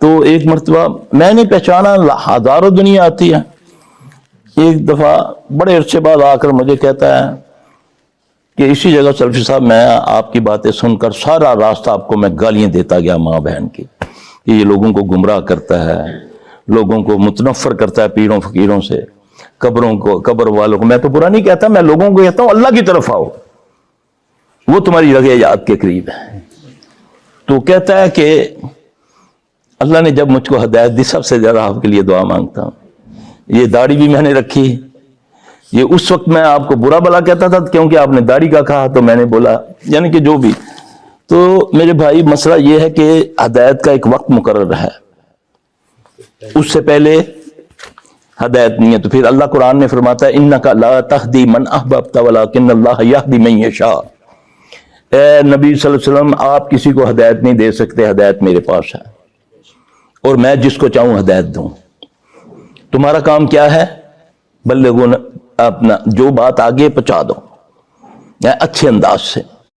تو ایک مرتبہ میں نے پہچانا، ہزاروں دنیا آتی ہے، ایک دفعہ بڑے عرصے بعد آ کر مجھے کہتا ہے کہ اسی جگہ سلفی صاحب میں آپ کی باتیں سن کر سارا راستہ آپ کو میں گالیاں دیتا گیا ماں بہن کی، کہ یہ لوگوں کو گمراہ کرتا ہے، لوگوں کو متنفر کرتا ہے پیروں فقیروں سے، قبروں کو، قبر والوں کو۔ میں تو برا نہیں کہتا، میں لوگوں کو کہتا ہوں اللہ کی طرف آؤ، وہ تمہاری جگہ یاد کے قریب ہے۔ تو کہتا ہے کہ اللہ نے جب مجھ کو ہدایت دی، سب سے زیادہ آپ کے لیے دعا مانگتا ہوں۔ یہ داڑھی بھی میں نے رکھی، یہ اس وقت میں آپ کو برا بلا کہتا تھا کیونکہ آپ نے داڑھی کا کہا تو میں نے بولا، یعنی کہ جو بھی۔ تو میرے بھائی مسئلہ یہ ہے کہ ہدایت کا ایک وقت مقرر ہے، اس سے پہلے ہدایت نہیں ہے۔ تو پھر اللہ قرآن میں فرماتا ہے انک لا تہدی من احببت ولکن اللہ یہدی من یشاء۔ اے نبی صلی اللہ علیہ وسلم، آپ کسی کو ہدایت نہیں دے سکتے، ہدایت میرے پاس ہے اور میں جس کو چاہوں ہدایت دوں۔ تمہارا کام کیا ہے؟ بلغوا اپنا جو بات آگے پہنچا دو اچھے انداز سے۔